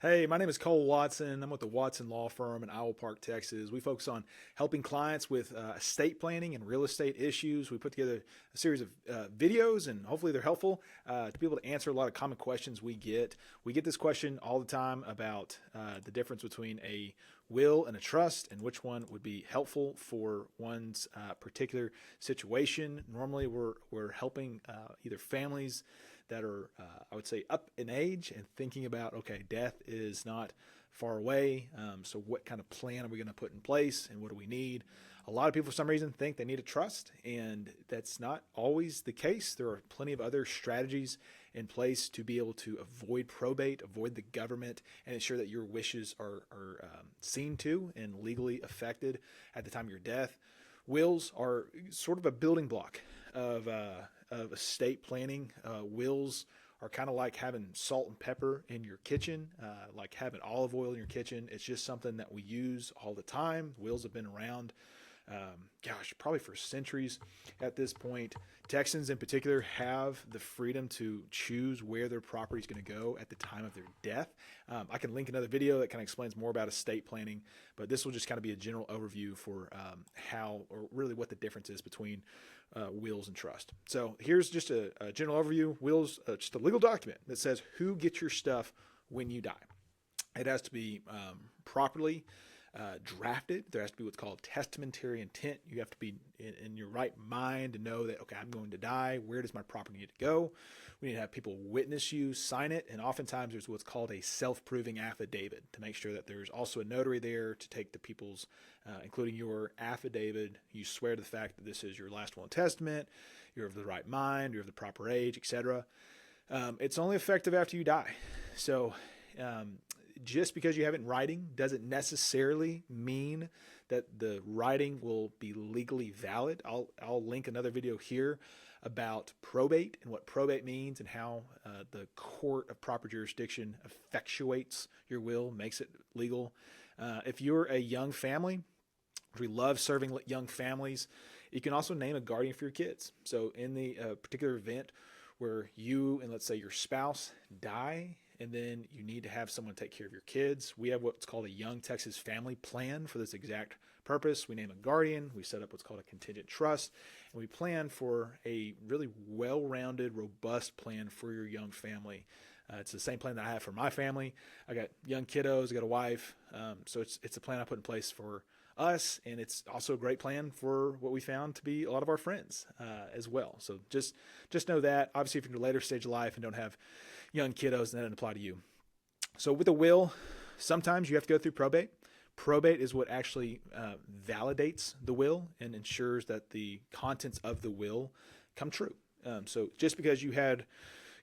Hey, my name is Cole Watson. I'm with the Watson Law Firm in Owl Park, Texas. We focus on helping clients with estate planning and real estate issues. We put together a series of videos, and hopefully they're helpful to be able to answer a lot of common questions we get. We get this question all the time about the difference between a will and a trust and which one would be helpful for one's particular situation. Normally, we're helping either families that are, I would say, up in age and thinking about, okay, death is not far away. So what kind of plan are we going to put in place and what do we need? A lot of people, for some reason, think they need a trust, and that's not always the case. There are plenty of other strategies in place to be able to avoid probate, avoid the government, and ensure that your wishes are seen to and legally affected at the time of your death. Wills are sort of a building block of estate planning. Wills are kind of like having salt and pepper in your kitchen, like having olive oil in your kitchen. It's just something that we use all the time. Wills have been around, probably for centuries at this point. Texans in particular have the freedom to choose where their property is going to go at the time of their death. I can link another video that kind of explains more about estate planning, but this will just kind of be a general overview for how, or really what the difference is between wills and trust. So here's just a general overview. Wills, just a legal document that says who gets your stuff when you die. It has to be properly drafted. There has to be what's called testamentary intent. You have to be in your right mind to know that, okay, I'm going to die. Where does my property need to go? We need to have people witness you, sign it, and oftentimes there's what's called a self-proving affidavit to make sure that there's also a notary there to take the people's, including your affidavit. You swear to the fact that this is your last will and testament, you're of the right mind, you're of the proper age, etc. It's only effective after you die. So just because you have it in writing doesn't necessarily mean that the writing will be legally valid. I'll link another video here about probate and what probate means and how the court of proper jurisdiction effectuates your will, makes it legal. If you're a young family, we love serving young families. You can also name a guardian for your kids. So in the particular event where you and let's say your spouse die, and then you need to have someone take care of your kids, we have what's called a Young Texas Family Plan for this exact purpose. We name a guardian, we set up what's called a contingent trust, and we plan for a really well-rounded, robust plan for your young family. It's the same plan that I have for my family. I got young kiddos, I got a wife, so it's a plan I put in place for us, and it's also a great plan for what we found to be a lot of our friends as well. So just know that. Obviously, if you're in a later stage of life and don't have young kiddos, that doesn't apply to you. So with a will, sometimes you have to go through probate. Probate is what actually validates the will and ensures that the contents of the will come true. So just because you had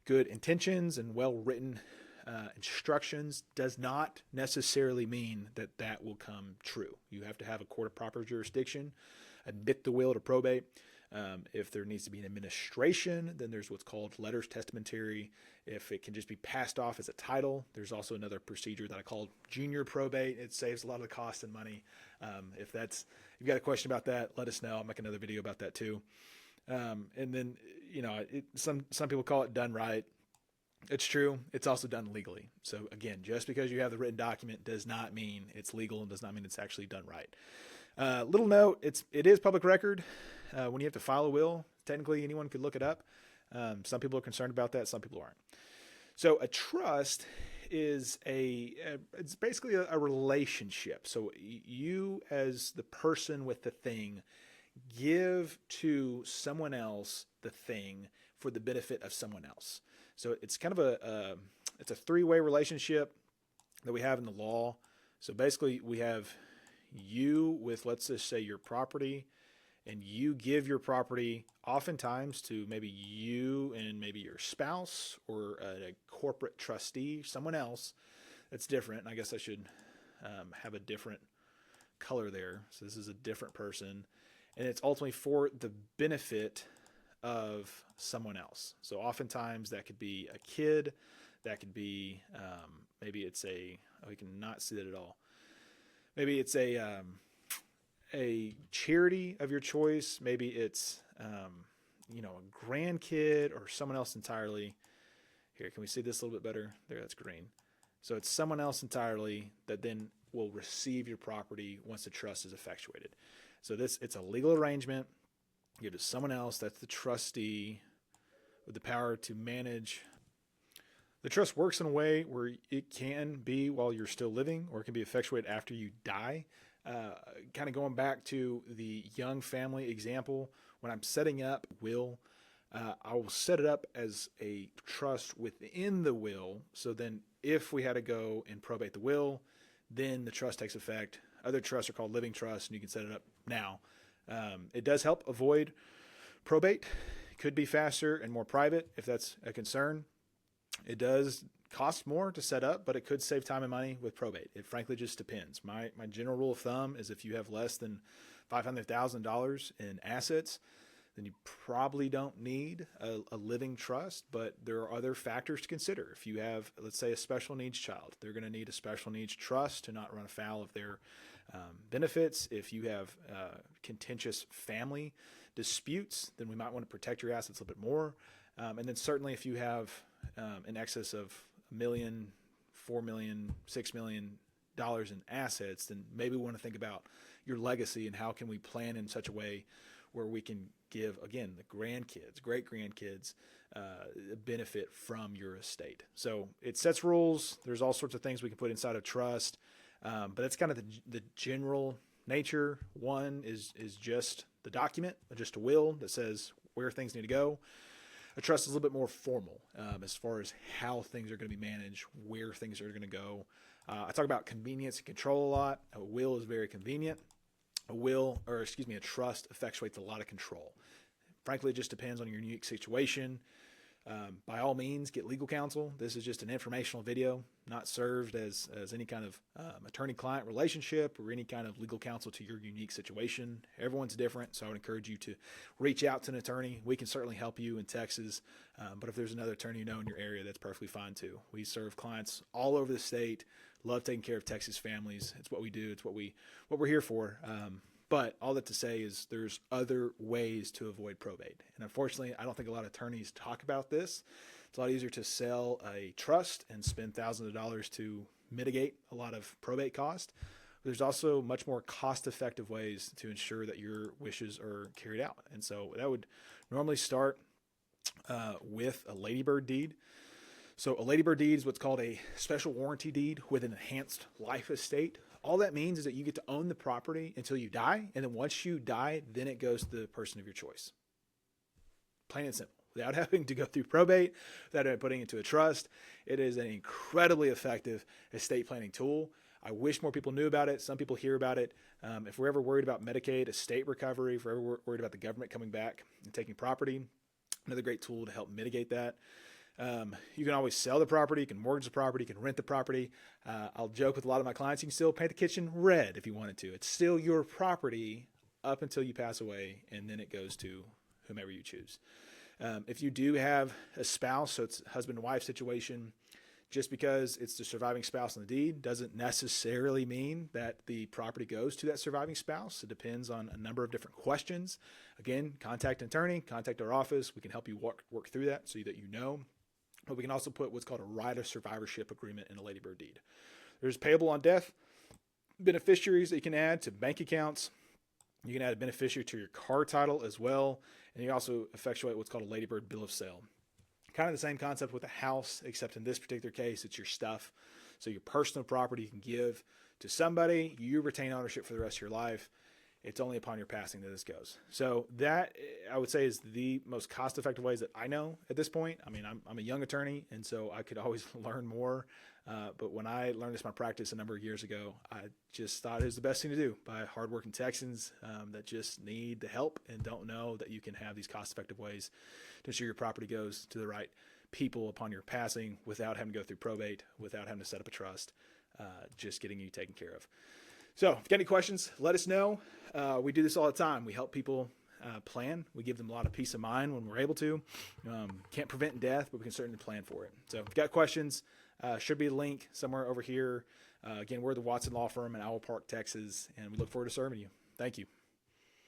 good intentions and well-written instructions does not necessarily mean that that will come true. You have to have a court of proper jurisdiction admit the will to probate. If there needs to be an administration, then there's what's called letters testamentary. If it can just be passed off as a title, there's also another procedure that I call junior probate. It saves a lot of the cost and money. If you've got a question about that, let us know. I'll make another video about that too. And then, some people call it done right. It's true. It's also done legally. So again, just because you have the written document does not mean it's legal and does not mean it's actually done right. Little note, it is public record. When you have to file a will, technically anyone could look it up. Some people are concerned about that. Some people aren't. So a trust is it's basically a relationship. So you as the person with the thing give to someone else the thing for the benefit of someone else. So it's kind of it's a three-way relationship that we have in the law. So basically we have you with, let's just say, your property, and you give your property oftentimes to maybe you and maybe your spouse or a corporate trustee, someone else that's different. And I guess I should have a different color there. So this is a different person, and it's ultimately for the benefit of someone else. So oftentimes that could be a kid, that could be maybe it's we cannot see that at all. Maybe it's a charity of your choice. Maybe it's a grandkid or someone else entirely. Here, can we see this a little bit better? There, that's green. So it's someone else entirely that then will receive your property once the trust is effectuated. So it's a legal arrangement. You give it to someone else. That's the trustee with the power to manage. The trust works in a way where it can be while you're still living, or it can be effectuated after you die. Kind of going back to the young family example, when I'm setting up a will, I will set it up as a trust within the will. So then if we had to go and probate the will, then the trust takes effect. Other trusts are called living trusts, and you can set it up now. It does help avoid probate. It could be faster and more private if that's a concern. It does cost more to set up, but it could save time and money with probate. It frankly just depends. My general rule of thumb is if you have less than $500,000 in assets, then you probably don't need a living trust, but there are other factors to consider. If you have, let's say, a special needs child, they're going to need a special needs trust to not run afoul of their benefits. If you have contentious family disputes, then we might want to protect your assets a little bit more. And then certainly if you have in excess of $1 million, $4 million, $6 million in assets, then maybe we want to think about your legacy and how can we plan in such a way where we can give, again, the grandkids, great-grandkids, benefit from your estate. So it sets rules. There's all sorts of things we can put inside of trust, but that's kind of the general nature. One is just the document, just a will that says where things need to go. A trust is a little bit more formal as far as how things are going to be managed, where things are going to go. I talk about convenience and control a lot. A will is very convenient. A trust effectuates a lot of control. Frankly, it just depends on your unique situation. By all means, get legal counsel. This is just an informational video, not served as any kind of attorney-client relationship or any kind of legal counsel to your unique situation. Everyone's different, so I would encourage you to reach out to an attorney. We can certainly help you in Texas, but if there's another attorney you know in your area, that's perfectly fine too. We serve clients all over the state. Love taking care of Texas families. It's what we do. It's what we're here for. But all that to say is there's other ways to avoid probate. And unfortunately, I don't think a lot of attorneys talk about this. It's a lot easier to sell a trust and spend thousands of dollars to mitigate a lot of probate cost. There's also much more cost-effective ways to ensure that your wishes are carried out. And so that would normally start with a ladybird deed. So a ladybird deed is what's called a special warranty deed with an enhanced life estate. All that means is that you get to own the property until you die, and then once you die, then it goes to the person of your choice. Plain and simple. Without having to go through probate, without putting it into a trust. It is an incredibly effective estate planning tool. I wish more people knew about it. Some people hear about it. If we're ever worried about Medicaid, estate recovery, if we're ever worried about the government coming back and taking property, another great tool to help mitigate that. You can always sell the property, you can mortgage the property, you can rent the property. I'll joke with a lot of my clients, you can still paint the kitchen red if you wanted to. It's still your property up until you pass away, and then it goes to whomever you choose. If you do have a spouse, so it's a husband and wife situation, just because it's the surviving spouse on the deed doesn't necessarily mean that the property goes to that surviving spouse. It depends on a number of different questions. Again, contact an attorney, contact our office. We can help you work through that so that you know. But we can also put what's called a right of survivorship agreement in a ladybird deed. There's payable on death, beneficiaries that you can add to bank accounts. You can add a beneficiary to your car title as well. And you also effectuate what's called a ladybird bill of sale. Kind of the same concept with a house, except in this particular case, it's your stuff. So your personal property you can give to somebody. You retain ownership for the rest of your life. It's only upon your passing that this goes. So that, I would say, is the most cost-effective ways that I know at this point. I mean, I'm a young attorney, and so I could always learn more. But when I learned this in my practice a number of years ago, I just thought it was the best thing to do by hardworking Texans that just need the help and don't know that you can have these cost-effective ways to ensure your property goes to the right people upon your passing without having to go through probate, without having to set up a trust, just getting you taken care of. So if you got any questions, let us know. We do this all the time. We help people plan. We give them a lot of peace of mind when we're able to. Can't prevent death, but we can certainly plan for it. So if you got questions, should be a link somewhere over here. Again, we're the Watson Law Firm in Owl Park, Texas, and we look forward to serving you. Thank you.